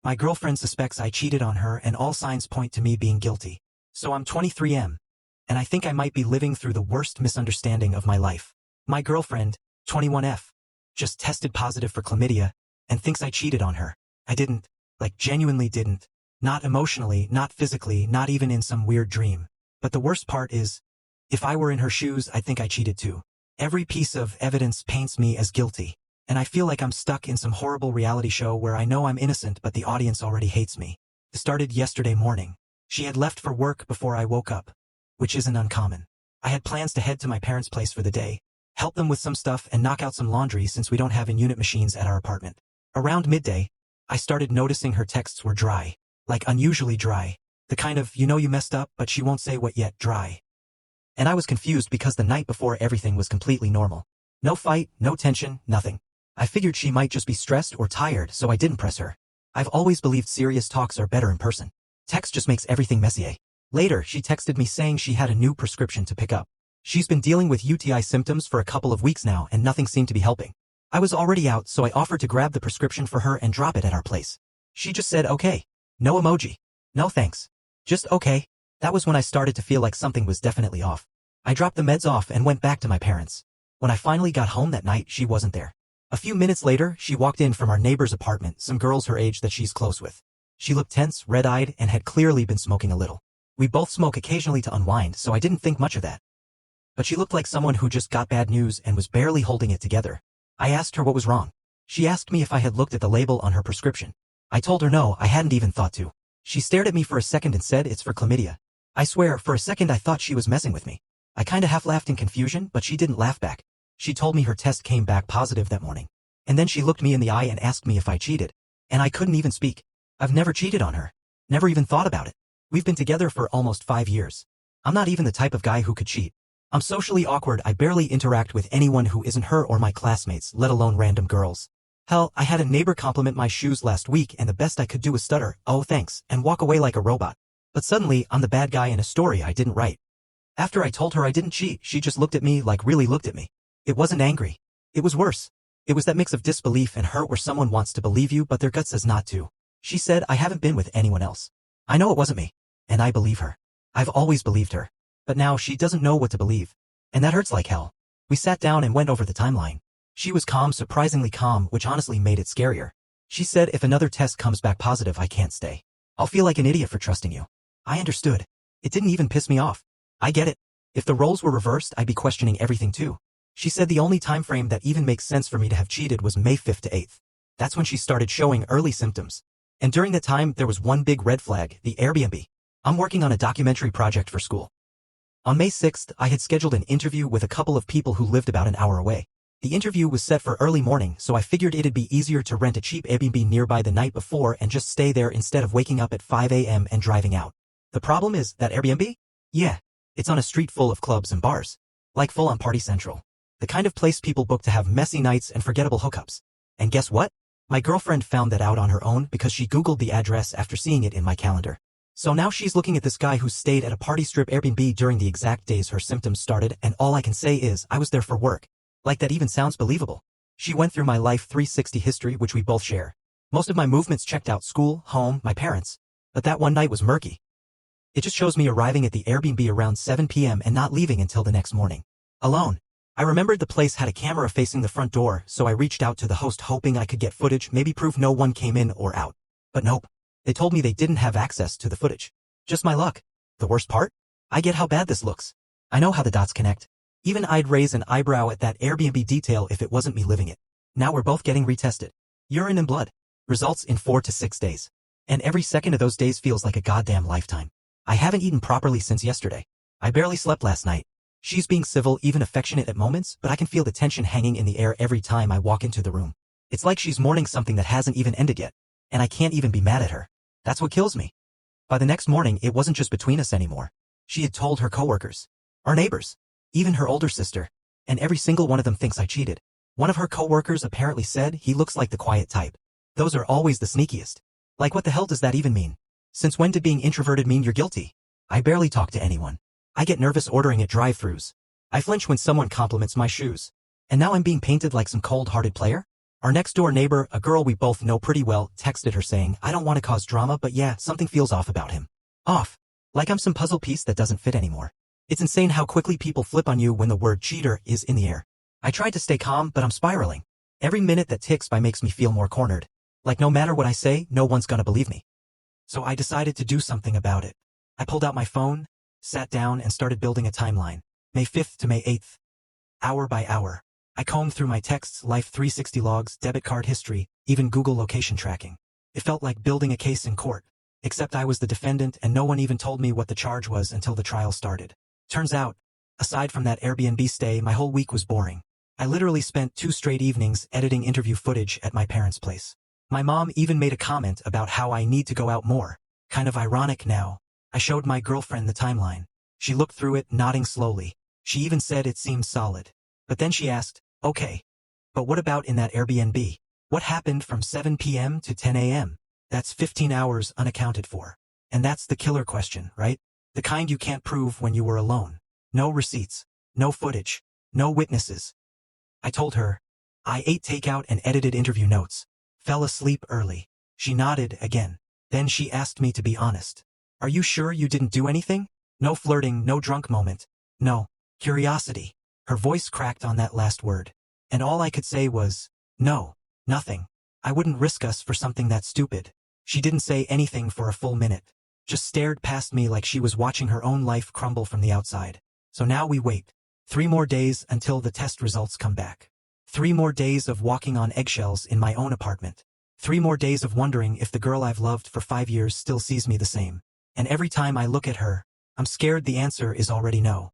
My girlfriend suspects I cheated on her and all signs point to me being guilty. So I'm 23M. And I think I might be living through the worst misunderstanding of my life. My girlfriend, 21F, just tested positive for chlamydia and thinks I cheated on her. I didn't. Like, genuinely didn't. Not emotionally, not physically, not even in some weird dream. But the worst part is, if I were in her shoes, I think I cheated too. Every piece of evidence paints me as guilty. And I feel like I'm stuck in some horrible reality show where I know I'm innocent but the audience already hates me. It started yesterday morning. She had left for work before I woke up, which isn't uncommon. I had plans to head to my parents' place for the day, help them with some stuff and knock out some laundry since we don't have in-unit machines at our apartment. Around midday, I started noticing her texts were dry. Like unusually dry. The kind of, you know you messed up but she won't say what yet, dry. And I was confused because the night before everything was completely normal. No fight, no tension, nothing. I figured she might just be stressed or tired, so I didn't press her. I've always believed serious talks are better in person. Text just makes everything messy. Later, she texted me saying she had a new prescription to pick up. She's been dealing with UTI symptoms for a couple of weeks now and nothing seemed to be helping. I was already out, so I offered to grab the prescription for her and drop it at our place. She just said okay. No emoji. No thanks. Just okay. That was when I started to feel like something was definitely off. I dropped the meds off and went back to my parents. When I finally got home that night, she wasn't there. A few minutes later, she walked in from our neighbor's apartment, some girls her age that she's close with. She looked tense, red-eyed, and had clearly been smoking a little. We both smoke occasionally to unwind, so I didn't think much of that. But she looked like someone who just got bad news and was barely holding it together. I asked her what was wrong. She asked me if I had looked at the label on her prescription. I told her no, I hadn't even thought to. She stared at me for a second and said it's for chlamydia. I swear, for a second I thought she was messing with me. I kinda half laughed in confusion, but she didn't laugh back. She told me her test came back positive that morning. And then she looked me in the eye and asked me if I cheated. And I couldn't even speak. I've never cheated on her. Never even thought about it. We've been together for almost 5 years. I'm not even the type of guy who could cheat. I'm socially awkward, I barely interact with anyone who isn't her or my classmates, let alone random girls. Hell, I had a neighbor compliment my shoes last week and the best I could do was stutter, "Oh thanks," and walk away like a robot. But suddenly, I'm the bad guy in a story I didn't write. After I told her I didn't cheat, she just looked at me, like really looked at me. It wasn't angry. It was worse. It was that mix of disbelief and hurt where someone wants to believe you but their gut says not to. She said, "I haven't been with anyone else." I know it wasn't me. And I believe her. I've always believed her. But now she doesn't know what to believe. And that hurts like hell. We sat down and went over the timeline. She was calm, surprisingly calm, which honestly made it scarier. She said, "If another test comes back positive, I can't stay. I'll feel like an idiot for trusting you." I understood. It didn't even piss me off. I get it. If the roles were reversed, I'd be questioning everything too. She said the only time frame that even makes sense for me to have cheated was May 5th to 8th. That's when she started showing early symptoms. And during that time, there was one big red flag, the Airbnb. I'm working on a documentary project for school. On May 6th, I had scheduled an interview with a couple of people who lived about an hour away. The interview was set for early morning, so I figured it'd be easier to rent a cheap Airbnb nearby the night before and just stay there instead of waking up at 5 a.m. and driving out. The problem is, that Airbnb? Yeah. It's on a street full of clubs and bars. Like full-on party central. The kind of place people book to have messy nights and forgettable hookups. And guess what? My girlfriend found that out on her own because she Googled the address after seeing it in my calendar. So now she's looking at this guy who stayed at a party strip Airbnb during the exact days her symptoms started, and all I can say is, I was there for work. Like that even sounds believable. She went through my life 360 history, which we both share. Most of my movements checked out: school, home, my parents. But that one night was murky. It just shows me arriving at the Airbnb around 7 p.m. and not leaving until the next morning. Alone. I remembered the place had a camera facing the front door, so I reached out to the host hoping I could get footage, maybe prove no one came in or out. But nope. They told me they didn't have access to the footage. Just my luck. The worst part? I get how bad this looks. I know how the dots connect. Even I'd raise an eyebrow at that Airbnb detail if it wasn't me living it. Now we're both getting retested. Urine and blood. Results in 4 to 6 days. And every second of those days feels like a goddamn lifetime. I haven't eaten properly since yesterday. I barely slept last night. She's being civil, even affectionate at moments, but I can feel the tension hanging in the air every time I walk into the room. It's like she's mourning something that hasn't even ended yet. And I can't even be mad at her. That's what kills me. By the next morning, it wasn't just between us anymore. She had told her coworkers, our neighbors, even her older sister, and every single one of them thinks I cheated. One of her coworkers apparently said, "He looks like the quiet type." Those are always the sneakiest. Like, what the hell does that even mean? Since when did being introverted mean you're guilty? I barely talk to anyone. I get nervous ordering at drive-thrus. I flinch when someone compliments my shoes. And now I'm being painted like some cold-hearted player? Our next-door neighbor, a girl we both know pretty well, texted her saying, "I don't want to cause drama, but yeah, something feels off about him." Off. Like I'm some puzzle piece that doesn't fit anymore. It's insane how quickly people flip on you when the word cheater is in the air. I tried to stay calm, but I'm spiraling. Every minute that ticks by makes me feel more cornered. Like no matter what I say, no one's gonna believe me. So I decided to do something about it. I pulled out my phone, sat down, and started building a timeline. May 5th to May 8th. Hour by hour. I combed through my texts, Life 360 logs, debit card history, even Google location tracking. It felt like building a case in court. Except I was the defendant and no one even told me what the charge was until the trial started. Turns out, aside from that Airbnb stay, my whole week was boring. I literally spent 2 straight evenings editing interview footage at my parents' place. My mom even made a comment about how I need to go out more. Kind of ironic now. I showed my girlfriend the timeline. She looked through it, nodding slowly. She even said it seemed solid. But then she asked, "Okay, but what about in that Airbnb? What happened from 7 p.m. to 10 a.m.? That's 15 hours unaccounted for." And that's the killer question, right? The kind you can't prove when you were alone. No receipts, no footage, no witnesses. I told her, I ate takeout and edited interview notes. Fell asleep early. She nodded again. Then she asked me to be honest. "Are you sure you didn't do anything? No flirting, no drunk moment. No. Curiosity." Her voice cracked on that last word. And all I could say was, "No, nothing. I wouldn't risk us for something that stupid." She didn't say anything for a full minute. Just stared past me like she was watching her own life crumble from the outside. So now we wait. 3 more days until the test results come back. 3 more days of walking on eggshells in my own apartment. 3 more days of wondering if the girl I've loved for 5 years still sees me the same. And every time I look at her, I'm scared the answer is already no.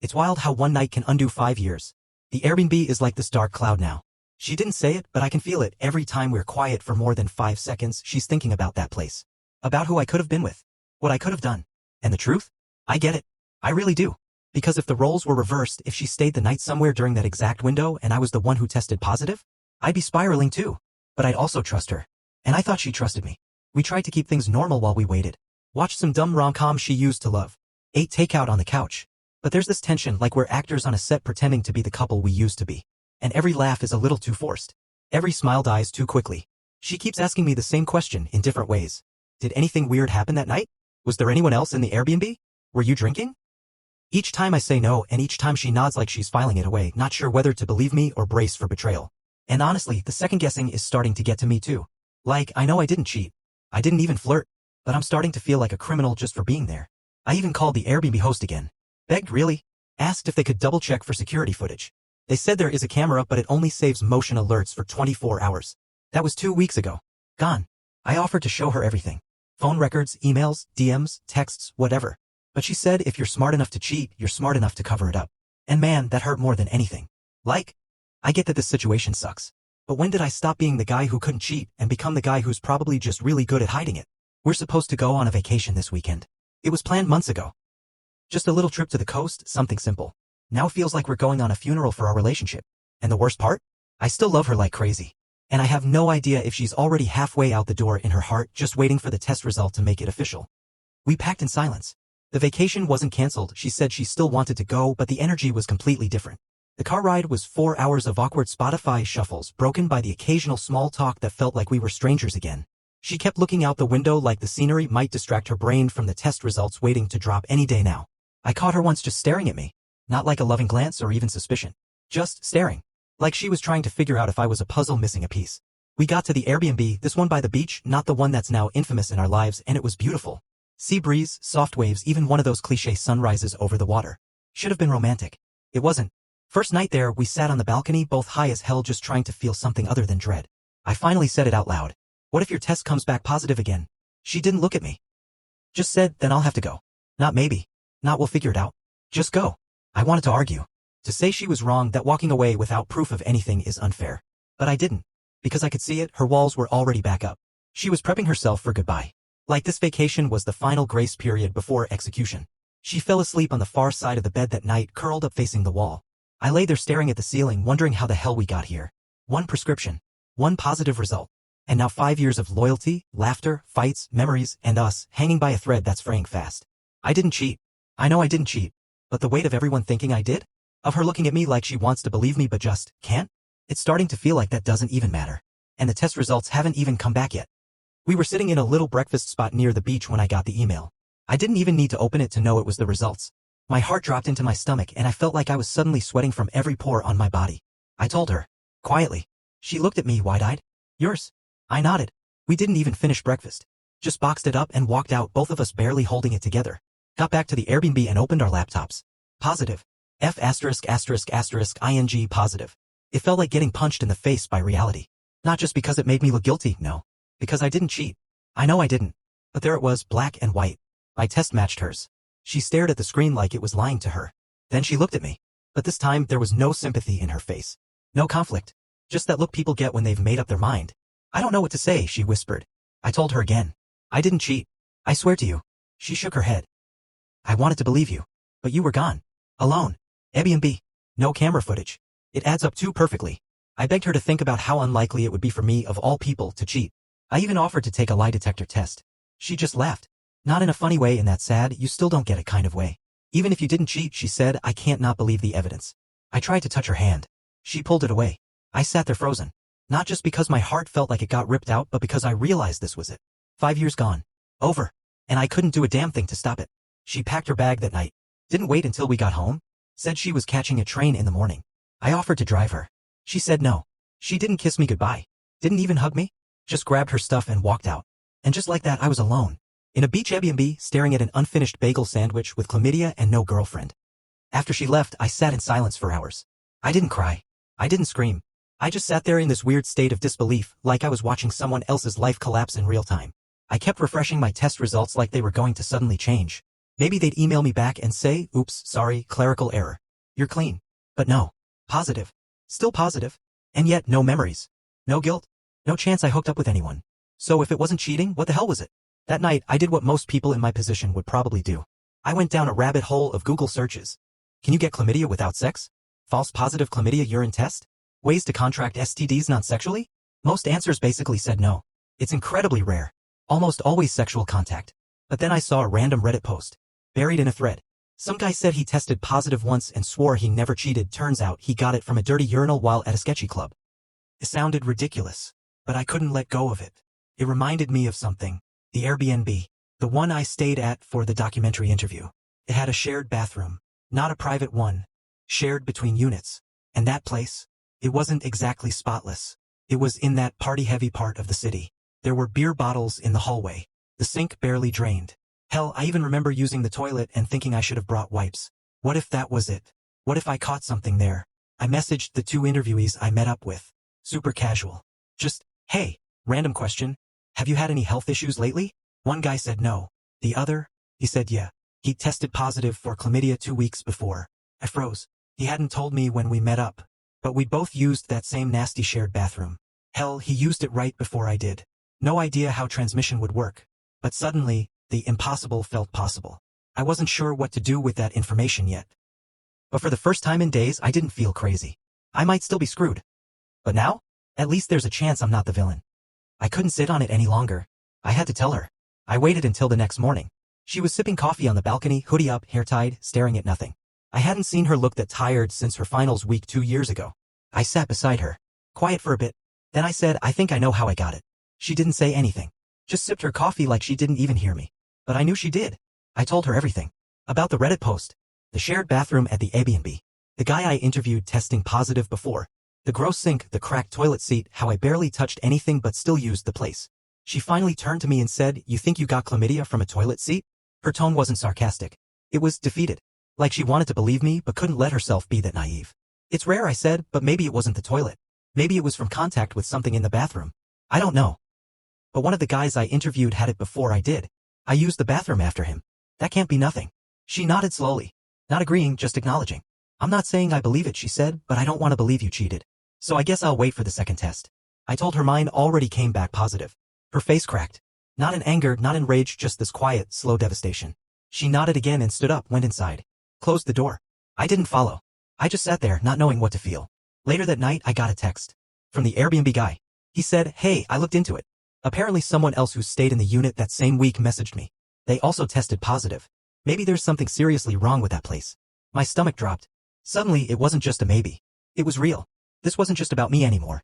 It's wild how one night can undo 5 years. The Airbnb is like this dark cloud now. She didn't say it, but I can feel it. Every time we're quiet for more than 5 seconds, she's thinking about that place. About who I could have been with. What I could have done. And the truth? I get it. I really do. Because if the roles were reversed, if she stayed the night somewhere during that exact window and I was the one who tested positive, I'd be spiraling too. But I'd also trust her. And I thought she trusted me. We tried to keep things normal while we waited. Watched some dumb rom-com she used to love. Ate takeout on the couch. But there's this tension, like we're actors on a set pretending to be the couple we used to be. And every laugh is a little too forced. Every smile dies too quickly. She keeps asking me the same question in different ways. Did anything weird happen that night? Was there anyone else in the Airbnb? Were you drinking? Each time I say no, and each time she nods like she's filing it away, not sure whether to believe me or brace for betrayal. And honestly, the second guessing is starting to get to me too. Like, I know I didn't cheat. I didn't even flirt. But I'm starting to feel like a criminal just for being there. I even called the Airbnb host again. Begged really? Asked if they could double check for security footage. They said there is a camera but it only saves motion alerts for 24 hours. That was 2 weeks ago. Gone. I offered to show her everything. Phone records, emails, DMs, texts, whatever. But she said if you're smart enough to cheat, you're smart enough to cover it up. And man, that hurt more than anything. Like, I get that this situation sucks. But when did I stop being the guy who couldn't cheat and become the guy who's probably just really good at hiding it? We're supposed to go on a vacation this weekend. It was planned months ago. Just a little trip to the coast, something simple. Now it feels like we're going on a funeral for our relationship. And the worst part? I still love her like crazy. And I have no idea if she's already halfway out the door in her heart, just waiting for the test result to make it official. We packed in silence. The vacation wasn't canceled. She said she still wanted to go, but the energy was completely different. The car ride was 4 hours of awkward Spotify shuffles, broken by the occasional small talk that felt like we were strangers again. She kept looking out the window like the scenery might distract her brain from the test results waiting to drop any day now. I caught her once just staring at me. Not like a loving glance or even suspicion. Just staring. Like she was trying to figure out if I was a puzzle missing a piece. We got to the Airbnb, this one by the beach, not the one that's now infamous in our lives, and it was beautiful. Sea breeze, soft waves, even one of those cliché sunrises over the water. Should have been romantic. It wasn't. First night there, we sat on the balcony, both high as hell, just trying to feel something other than dread. I finally said it out loud. "What if your test comes back positive again?" She didn't look at me. Just said, "Then I'll have to go." Not maybe. Not we'll figure it out. Just go. I wanted to argue. To say she was wrong, that walking away without proof of anything is unfair. But I didn't. Because I could see it, her walls were already back up. She was prepping herself for goodbye. Like this vacation was the final grace period before execution. She fell asleep on the far side of the bed that night, curled up facing the wall. I lay there staring at the ceiling, wondering how the hell we got here. One prescription. One positive result. And now 5 years of loyalty, laughter, fights, memories, and us, hanging by a thread that's fraying fast. I didn't cheat. I know I didn't cheat. But the weight of everyone thinking I did? Of her looking at me like she wants to believe me but just can't? It's starting to feel like that doesn't even matter. And the test results haven't even come back yet. We were sitting in a little breakfast spot near the beach when I got the email. I didn't even need to open it to know it was the results. My heart dropped into my stomach and I felt like I was suddenly sweating from every pore on my body. I told her. Quietly. She looked at me wide-eyed. Yours? I nodded. We didn't even finish breakfast. Just boxed it up and walked out, both of us barely holding it together. Got back to the Airbnb and opened our laptops. Positive. F******** ing positive. It felt like getting punched in the face by reality. Not just because it made me look guilty, no. Because I didn't cheat. I know I didn't. But there it was, black and white. My test matched hers. She stared at the screen like it was lying to her. Then she looked at me. But this time there was no sympathy in her face. No conflict. Just that look people get when they've made up their mind. I don't know what to say, she whispered. I told her again. I didn't cheat. I swear to you. She shook her head. I wanted to believe you. But you were gone. Alone. Airbnb. No camera footage. It adds up too perfectly. I begged her to think about how unlikely it would be for me, of all people, to cheat. I even offered to take a lie detector test. She just laughed. Not in a funny way, in that sad, you still don't get it kind of way. Even if you didn't cheat, she said, I can't not believe the evidence. I tried to touch her hand. She pulled it away. I sat there frozen. Not just because my heart felt like it got ripped out, but because I realized this was it. 5 years gone. Over. And I couldn't do a damn thing to stop it. She packed her bag that night. Didn't wait until we got home. Said she was catching a train in the morning. I offered to drive her. She said no. She didn't kiss me goodbye. Didn't even hug me. Just grabbed her stuff and walked out. And just like that, I was alone. In a beach Airbnb, staring at an unfinished bagel sandwich with chlamydia and no girlfriend. After she left, I sat in silence for hours. I didn't cry. I didn't scream. I just sat there in this weird state of disbelief, like I was watching someone else's life collapse in real time. I kept refreshing my test results like they were going to suddenly change. Maybe they'd email me back and say, oops, sorry, clerical error. You're clean. But no. Positive. Still positive. And yet no memories. No guilt. No chance I hooked up with anyone. So if it wasn't cheating, what the hell was it? That night, I did what most people in my position would probably do. I went down a rabbit hole of Google searches. Can you get chlamydia without sex? False positive chlamydia urine test? Ways to contract STDs non-sexually? Most answers basically said no. It's incredibly rare. Almost always sexual contact. But then I saw a random Reddit post. Buried in a thread. Some guy said he tested positive once and swore he never cheated. Turns out he got it from a dirty urinal while at a sketchy club. It sounded ridiculous. But I couldn't let go of it. It reminded me of something. The Airbnb. The one I stayed at for the documentary interview. It had a shared bathroom. Not a private one. Shared between units. And that place? It wasn't exactly spotless. It was in that party-heavy part of the city. There were beer bottles in the hallway. The sink barely drained. Hell, I even remember using the toilet and thinking I should have brought wipes. What if that was it? What if I caught something there? I messaged the 2 interviewees I met up with. Super casual. Just, hey, random question. Have you had any health issues lately? One guy said no. The other? He said yeah. He tested positive for chlamydia 2 weeks before. I froze. He hadn't told me when we met up. But we both used that same nasty shared bathroom. Hell, he used it right before I did. No idea how transmission would work. But suddenly, the impossible felt possible. I wasn't sure what to do with that information yet. But for the first time in days, I didn't feel crazy. I might still be screwed. But now? At least there's a chance I'm not the villain. I couldn't sit on it any longer. I had to tell her. I waited until the next morning. She was sipping coffee on the balcony, hoodie up, hair tied, staring at nothing. I hadn't seen her look that tired since her finals week 2 years ago. I sat beside her. Quiet for a bit. Then I said, I think I know how I got it. She didn't say anything. Just sipped her coffee like she didn't even hear me. But I knew she did. I told her everything. About the Reddit post. The shared bathroom at the Airbnb. The guy I interviewed testing positive before. The gross sink, the cracked toilet seat, how I barely touched anything but still used the place. She finally turned to me and said, you think you got chlamydia from a toilet seat? Her tone wasn't sarcastic. It was defeated. Like she wanted to believe me but couldn't let herself be that naive. It's rare, I said, but maybe it wasn't the toilet. Maybe it was from contact with something in the bathroom. I don't know. But one of the guys I interviewed had it before I did. I used the bathroom after him. That can't be nothing. She nodded slowly. Not agreeing, just acknowledging. I'm not saying I believe it, she said, but I don't want to believe you cheated. So I guess I'll wait for the second test. I told her mine already came back positive. Her face cracked. Not in anger, not in rage, just this quiet, slow devastation. She nodded again and stood up, went inside. Closed the door. I didn't follow. I just sat there, not knowing what to feel. Later that night, I got a text. From the Airbnb guy. He said, hey, I looked into it. Apparently someone else who stayed in the unit that same week messaged me. They also tested positive. Maybe there's something seriously wrong with that place. My stomach dropped. Suddenly, it wasn't just a maybe. It was real. This wasn't just about me anymore.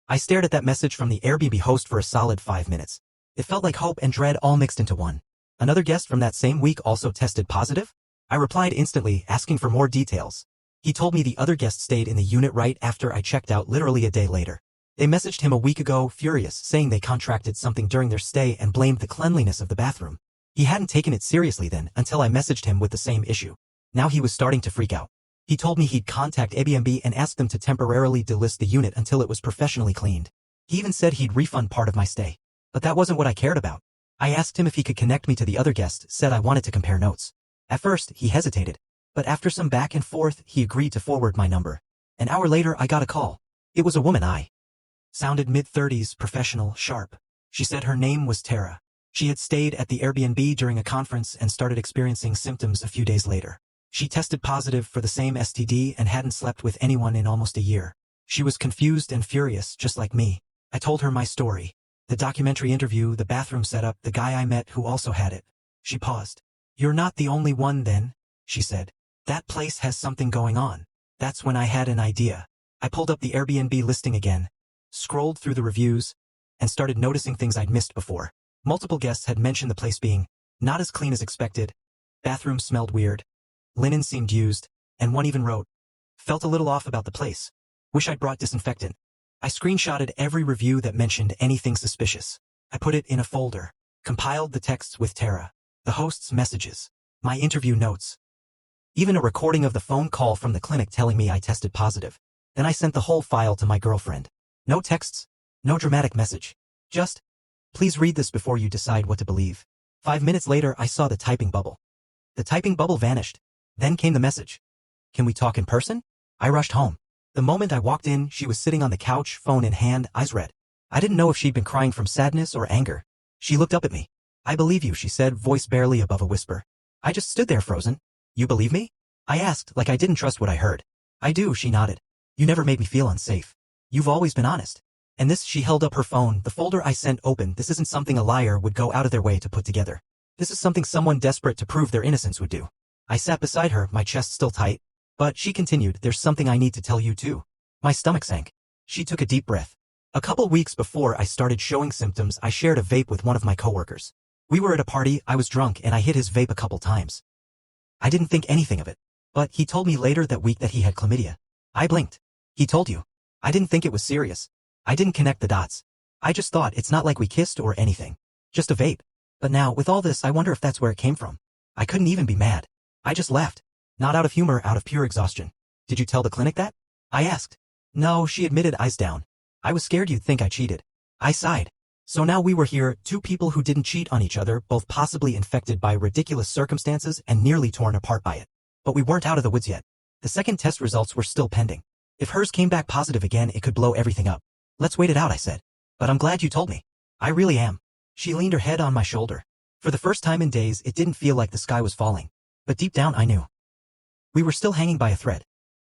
I stared at that message from the Airbnb host for a solid 5 minutes. It felt like hope and dread all mixed into one. Another guest from that same week also tested positive? I replied instantly, asking for more details. He told me the other guest stayed in the unit right after I checked out, literally a day later. They messaged him a week ago, furious, saying they contracted something during their stay and blamed the cleanliness of the bathroom. He hadn't taken it seriously then, until I messaged him with the same issue. Now he was starting to freak out. He told me he'd contact Airbnb and ask them to temporarily delist the unit until it was professionally cleaned. He even said he'd refund part of my stay. But that wasn't what I cared about. I asked him if he could connect me to the other guest, said I wanted to compare notes. At first, he hesitated. But after some back and forth, he agreed to forward my number. An hour later, I got a call. It was a woman. I sounded mid-30s, professional, sharp. She said her name was Tara. She had stayed at the Airbnb during a conference and started experiencing symptoms a few days later. She tested positive for the same STD and hadn't slept with anyone in almost a year. She was confused and furious, just like me. I told her my story. The documentary interview, the bathroom setup, the guy I met who also had it. She paused. "You're not the only one then," she said. "That place has something going on." That's when I had an idea. I pulled up the Airbnb listing again, scrolled through the reviews, and started noticing things I'd missed before. Multiple guests had mentioned the place being not as clean as expected, bathroom smelled weird, linen seemed used, and one even wrote, "Felt a little off about the place. Wish I'd brought disinfectant." I screenshotted every review that mentioned anything suspicious. I put it in a folder, compiled the texts with Tara, the host's messages, my interview notes, even a recording of the phone call from the clinic telling me I tested positive. Then I sent the whole file to my girlfriend. No texts, no dramatic message. Just, "Please read this before you decide what to believe." 5 minutes later, I saw the typing bubble. The typing bubble vanished. Then came the message. "Can we talk in person?" I rushed home. The moment I walked in, she was sitting on the couch, phone in hand, eyes red. I didn't know if she'd been crying from sadness or anger. She looked up at me. "I believe you," she said, voice barely above a whisper. I just stood there frozen. "You believe me?" I asked, like I didn't trust what I heard. "I do," she nodded. "You never made me feel unsafe. You've always been honest. And this," she held up her phone, the folder I sent open, "this isn't something a liar would go out of their way to put together. This is something someone desperate to prove their innocence would do." I sat beside her, my chest still tight. "But," she continued, "there's something I need to tell you too." My stomach sank. She took a deep breath. "A couple weeks before I started showing symptoms, I shared a vape with one of my coworkers. We were at a party, I was drunk, and I hit his vape a couple times. I didn't think anything of it. But he told me later that week that he had chlamydia." I blinked. "He told you?" I didn't think it was serious. I didn't connect the dots. I just thought it's not like we kissed or anything. Just a vape. But now, with all this, I wonder if that's where it came from. I couldn't even be mad. I just laughed. Not out of humor, out of pure exhaustion. "Did you tell the clinic that?" I asked. "No," she admitted, eyes down. "I was scared you'd think I cheated." I sighed. So now we were here, two people who didn't cheat on each other, both possibly infected by ridiculous circumstances and nearly torn apart by it. But we weren't out of the woods yet. The second test results were still pending. If hers came back positive again, it could blow everything up. "Let's wait it out," I said. "But I'm glad you told me." "I really am." She leaned her head on my shoulder. For the first time in days, it didn't feel like the sky was falling. But deep down, I knew. We were still hanging by a thread.